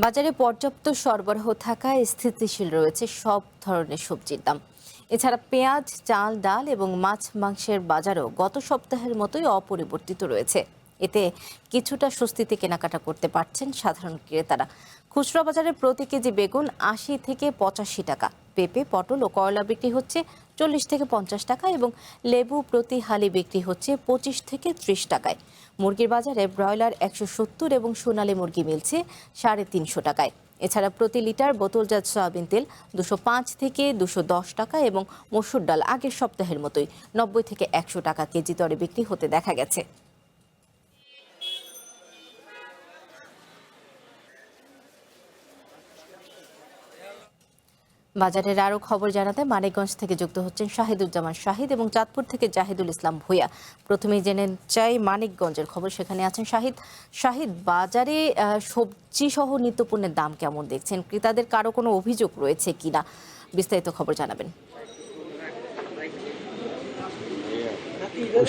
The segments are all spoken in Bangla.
বাজারে পর্যাপ্ত সরবরাহ থাকায় স্থিতিশীল রয়েছে সব ধরনের সবজির দাম। এছাড়া পেঁয়াজ, চাল, ডাল এবং মাছ মাংসের বাজারও গত সপ্তাহের মতোই অপরিবর্তিত রয়েছে। এতে কিছুটা স্বস্তিতে কেনাকাটা করতে পারছেন সাধারণ ক্রেতারা। খুচরা বাজারে প্রতি কেজি বেগুন ৮০ থেকে ৮৫ টাকা, পেঁপে, পটল ও করলা বিক্রি হচ্ছে ৪০ থেকে ৫০ টাকা এবং লেবু প্রতি হালি বিক্রি হচ্ছে ২৫ থেকে ৩০ টাকায়। মুরগির বাজারে ব্রয়লার ১৭০ এবং সোনালী মুরগি মিলছে ৩৫০ টাকায়। এছাড়া প্রতি লিটার বোতলজাত সয়াবিন তেল ২০৫ থেকে ২১০ টাকা এবং মসুর ডাল আগের সপ্তাহের মতোই ৯০ থেকে ১০০ টাকা কেজি দরে বিক্রি হতে দেখা গেছে। বাজারের আরও খবর জানাতে মানিকগঞ্জ থেকে যুক্ত হচ্ছেন শাহিদুজ্জামান শাহিদ এবং চাঁদপুর থেকে জাহিদুল ইসলাম ভূঁইয়া। প্রথমেই জেনে চাই মানিকগঞ্জের খবর, সেখানে আছেন শাহিদ। শাহিদ, বাজারে সবজি সহ নিত্যপণ্যের দাম কেমন দেখছেন? ক্রেতাদের কারো কোনো অভিযোগ রয়েছে কিনা, বিস্তারিত খবর জানাবেন।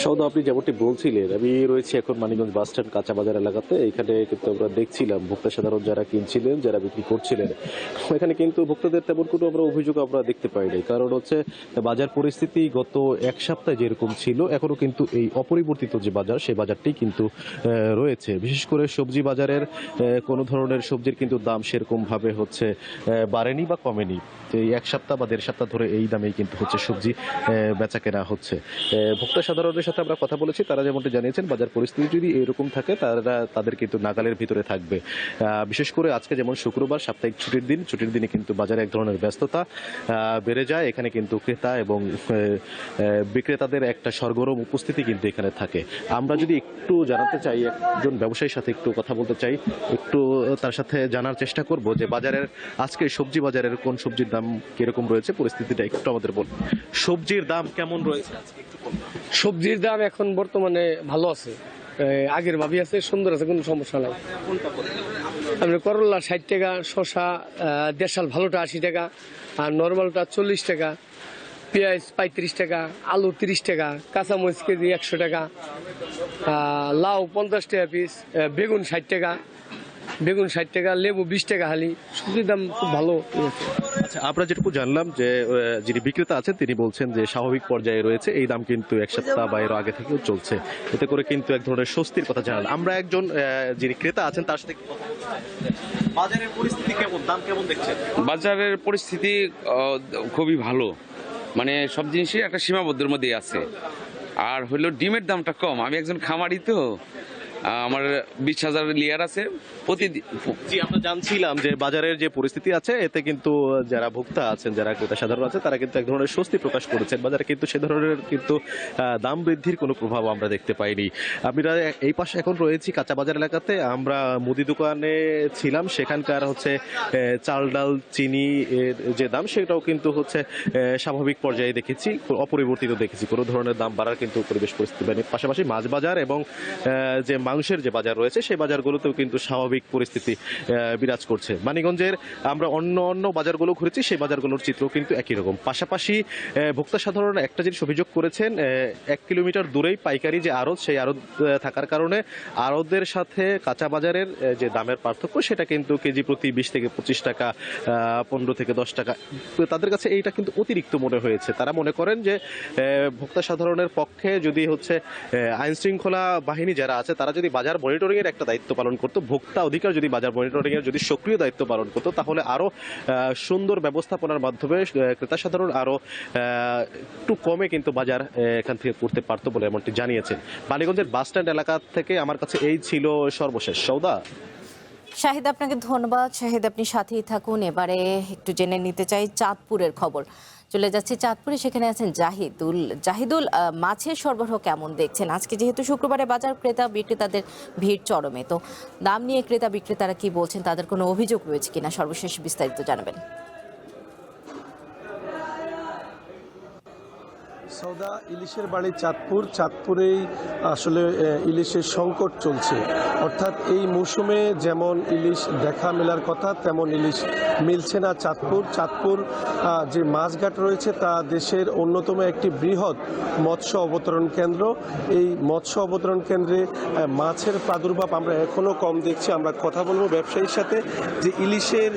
সৌদা, আপনি যেমনটি বলছিলেন, আমি রয়েছি এখন মানিকগঞ্জ বাস স্ট্যান্ড কাঁচা বাজার এলাকাতে। এখানে কিন্তু আমরা দেখছিলাম ভোক্তা সাধারণ যারা কিনছিলেন, যারা বিক্রি করছিলেন, এখানে কিন্তু ভোক্তাদের তেমন কোনো আমরা অভিযোগ আমরা দেখতে পাইনি। কারণ হচ্ছে বাজার পরিস্থিতি গত এক সপ্তাহে যেরকম ছিল এখনো কিন্তু এই অপরিবর্তিত যে বাজার, সেই বাজারটি কিন্তু রয়েছে। বিশেষ করে সবজি বাজারের কোনো ধরনের সবজির কিন্তু দাম সেরকম ভাবে হচ্ছে বাড়েনি বা কমেনি। এই এক সপ্তাহ বা দেড় সপ্তাহ ধরে এই দামেই কিন্তু হচ্ছে সবজি বেচা কেনা হচ্ছে। ভোক্তা সাধারণের সাথে আমরা কথা বলেছি, তারা যেমনটি জানিয়েছেন বাজার পরিস্থিতি যদি এরকম থাকে তাদের কিন্তু নাগালের ভিতরে থাকবে। বিশেষ করে আজকে যেমন শুক্রবার, সাপ্তাহিক ছুটির দিনে কিন্তু বাজারে এক ধরনের ব্যস্ততা বেড়ে যায়। এখানে কিন্তু ক্রেতা এবং বিক্রেতাদের একটা সরগরম উপস্থিতি কিন্তু এখানে থাকে। আমরা যদি একটু জানাতে চাই, একজন ব্যবসায়ীর সাথে একটু কথা বলতে চাই, একটু তার সাথে জানার চেষ্টা করব যে বাজারের আজকে সবজি বাজারের কোন সবজির দাম কিরকম রয়েছে, পরিস্থিতিটা একটু আমাদের বলুন। সবজির দাম কেমন রয়েছে আজকে একটু বলুন। সবজির দাম এখন বর্তমানে ভালো আছে, আগের ভাবি আছে, সুন্দর আছে, কোনো সমস্যা নাই। আপনি করলা ৬০ টাকা, শসা দেশাল ভালোটা ৮০ টাকা, আর নর্মালটা ৪০ টাকা, পেঁয়াজ ৩৫ টাকা, আলু ৩০ টাকা, কাঁচামরিচ কেজি ১০০ টাকা, লাউ ৫০ টাকা পিস, বেগুন ৬০ টাকা, লেবু ২০ টাকা হালি। সবজির দাম খুব ভালো। আচ্ছা, আমরা যেটুকু জানলাম যে যিনি বিক্রেতা আছেন তিনি বলছেন যে স্বাভাবিক পর্যায়ে রয়েছে, এই দাম কিন্তু এক সপ্তাহ বা এর আগে থেকেও চলছে। এতে করে কিন্তু এক ধরনের স্বস্তির কথা জানাল। আমরা একজন যিনি ক্রেতা আছেন তার সাথে বাজারের পরিস্থিতি কেমন, দাম কেমন দেখছেন? বাজারের পরিস্থিতি খুবই ভালো, মানে সব জিনিসই একটা সীমাবদ্ধের মধ্যে আছে। আর হলো ডিমের দামটা কম। আমি একজন খামারি, তো আমার ২০,০০০ লেয়ার আছে প্রতিদিন। জি, আমরা জানছিলাম যে বাজারের যে পরিস্থিতি আছে এতে কিন্তু যারা ভোক্তা আছেন, যারা ক্রেতা সাধারণ আছে, তারা কিন্তু এক ধরনের স্বস্তি প্রকাশ করেছেন। বাজারে কিন্তু সে ধরনের কিন্তু দাম বৃদ্ধির কোনো প্রভাব আমরা দেখতে পাইনি। আমরা এই পাশে এখন রয়েছি কাঁচা বাজার এলাকাতে। আমরা মুদি দোকানে ছিলাম, সেখানকার হচ্ছে চাল, ডাল, চিনি এর যে দাম সেটাও কিন্তু হচ্ছে স্বাভাবিক পর্যায়ে দেখেছি, অপরিবর্তিত দেখেছি। কোনো ধরনের দাম বাড়ার কিন্তু পরিবেশ পরিস্থিতি পাইনি। পাশাপাশি মাছ বাজার এবং যে মাংসের যে বাজার রয়েছে সেই বাজারগুলোতেও কিন্তু স্বাভাবিক পরিস্থিতি বিরাজ করছে। মানিকগঞ্জের আমরা অন্য বাজারগুলো ঘুরেছি, সেই বাজারগুলোর চিত্র কিন্তু একই রকম। পাশাপাশি ভোক্তা সাধারণ একটা জিনিস অভিযোগ করেছেন, ১ কিলোমিটার দূরেই পাইকারি যে আড়ত, সেই আড়ত থাকার কারণে আড়তদের সাথে কাঁচা বাজারের যে দামের পার্থক্য সেটা কিন্তু কেজি প্রতি ২০ থেকে ২৫ টাকা, ১৫ থেকে ১০ টাকা। তাদের কাছে এইটা কিন্তু অতিরিক্ত মনে হয়েছে। তারা মনে করেন যে ভোক্তা সাধারণের পক্ষে যদি হচ্ছে আইন শৃঙ্খলা বাহিনী যারা আছে তারা যদি বাজার মনিটরিং এর একটা দায়িত্ব পালন করতো, ভোক্তা অধিকার যদি বাজার মনিটরিং এর যদি সক্রিয় দায়িত্ব পালন করতো, তাহলে আরো সুন্দর ব্যবস্থাপনার মাধ্যমে ক্রেতা সাধারণ আরো একটু কমে কিন্তু বাজার এখান থেকে করতে পারতো বলে এমনটি জানিয়েছেন। মানিকগঞ্জের বাস স্ট্যান্ড এলাকা থেকে আমার কাছে এই ছিল সর্বশেষ। সৌদা। শাহিদ, আপনাকে ধন্যবাদ। শাহিদ, আপনি সাথেই থাকুন। এবারে একটু জেনে নিতে চাই চাঁদপুরের খবর। চলে যাচ্ছি চাঁদপুরে, সেখানে আছেন জাহিদুল। মাছের সরবরাহ কেমন দেখছেন আজকে? যেহেতু শুক্রবারে বাজার, ক্রেতা বিক্রেতাদের ভিড় চরমে, তো দাম নিয়ে ক্রেতা বিক্রেতারা কি বলছেন, তাদের কোনো অভিযোগ রয়েছে কিনা, সর্বশেষ বিস্তারিত জানাবেন। সৌদা ইলিশের বাড়ি চাঁদপুরেই আসলে ইলিশের সংকট চলছে, অর্থাৎ এই মৌসুমে যেমন ইলিশ দেখা মেলার কথা তেমন ইলিশ মিলছে না। চাঁদপুর যে মাছঘাট রয়েছে তা দেশের অন্যতম একটি বৃহৎ মৎস্য অবতরণ কেন্দ্র। এই মৎস্য অবতরণ কেন্দ্রে মাছের প্রাদুর্ভাব আমরা এখনও কম দেখছি। আমরা কথা বলবো ব্যবসায়ীর সাথে যে ইলিশের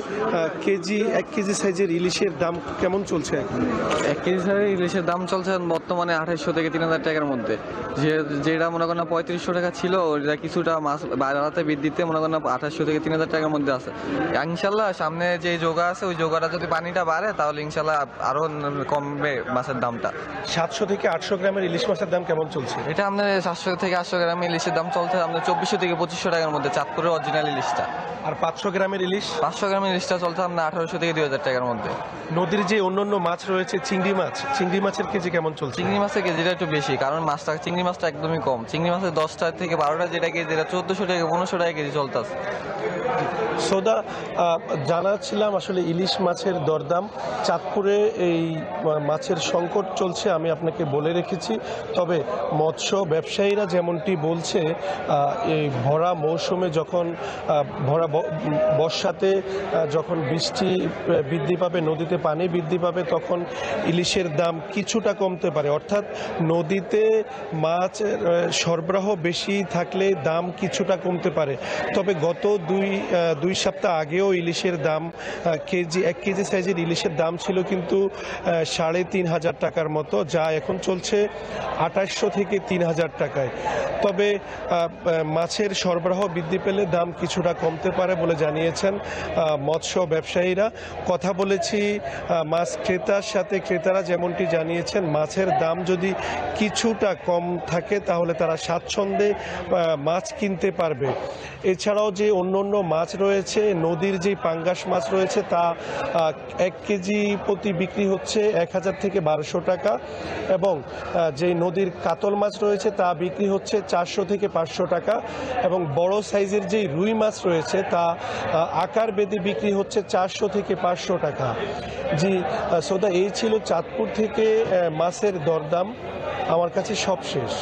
এক কেজি সাইজের ইলিশের দাম কেমন চলছে এখন? 1 কেজি সাইজের ইলিশের দাম চলছে বর্তমানে 2800 থেকে 3000 টাকার মধ্যে। যেটা মনে করেন 3500 টাকা ছিল, ওটা কিছুটা মাছ বাড়াতে বৃদ্ধিতে মনে করেন 2800 থেকে 3000 টাকার মধ্যে আছে। ইনশাল্লাহ সামনে যে যোগা আছে ওই যোগাটা যদি পানিটা বাড়ে তাহলে ইনশাল্লাহ আরো কমবে মাছের দামটা। 700 থেকে 800 গ্রামের ইলিশ মাছের দাম কেমন চলছে? এটা আপনার 700 থেকে 800 গ্রামের ইলিশের দাম চলছে আপনার 2400 থেকে 2500 টাকার মধ্যে, চাঁদপুরের অরিজিনাল ইলিশটা। আর 500 গ্রামের ইলিশ? 500 গ্রামের ইলিশটা চলছে আপনার 1800 থেকে 2000 টাকার মধ্যে। নদীর যে অন্যান্য মাছ রয়েছে চিংড়ি মাছের কেজি কেমন চলছে? চিংড়ি মাছের কেজিটা একটু বেশি, কারণ চিংড়ি মাছটা একদমই কম। চিংড়ি মাছের 10টা থেকে 12টা যেটা কেজি, এটা 1400 থেকে 1500 টাকা কেজি চলতেছে। সৌদা, জানাচ্ছিলাম আসলে ইলিশ মাছের দরদাম। চাঁদপুরে এই মাছের সংকট চলছে আমি আপনাকে বলে রেখেছি, তবে মৎস্য ব্যবসায়ীরা যেমনটি বলছে এই ভরা মৌসুমে যখন বর্ষাতে যখন বৃষ্টি বৃদ্ধি পাবে, নদীতে পানি বৃদ্ধি পাবে, তখন ইলিশের দাম কিছুটা কমতে পারে। অর্থাৎ নদীতে মাছ সরবরাহ বেশি থাকলে দাম কিছুটা কমতে পারে। তবে গত দুই সপ্তাহ আগেও ইলিশের দাম 1 কেজি সাইজের ইলিশের দাম ছিল কিন্তু 3500 টাকার মতো, যা এখন চলছে 2800 থেকে 3000 টাকায়। তবে মাছের সরবরাহ বৃদ্ধি পেলে দাম কিছুটা কমতে পারে বলে জানিয়েছেন মৎস্য ব্যবসায়ীরা। কথা বলেছি মাছ ক্রেতার সাথে, ক্রেতারা যেমনটি জানিয়েছেন মাছের দাম যদি কিছুটা কম থাকে তাহলে তারা স্বাচ্ছন্দ্যে মাছ কিনতে পারবে। এছাড়াও যে অন্য মাছ রয়েছে, নদীর যে পাঙ্গাস মাছ রয়েছে তা 1 কেজি প্রতি বিক্রি হচ্ছে 1000 থেকে 1200 টাকা, এবং যে নদীর কাতল মাছ রয়েছে তা বিক্রি হচ্ছে 400 থেকে 500 টাকা, এবং বড় সাইজের যে রুই মাছ রয়েছে তা আকার বেঁধে বিক্রি হচ্ছে 400 থেকে 500 টাকা। জি সৌদা, এই ছিল চাঁদপুর থেকে মাছের দরদাম। আমার কাছে সব শেষ।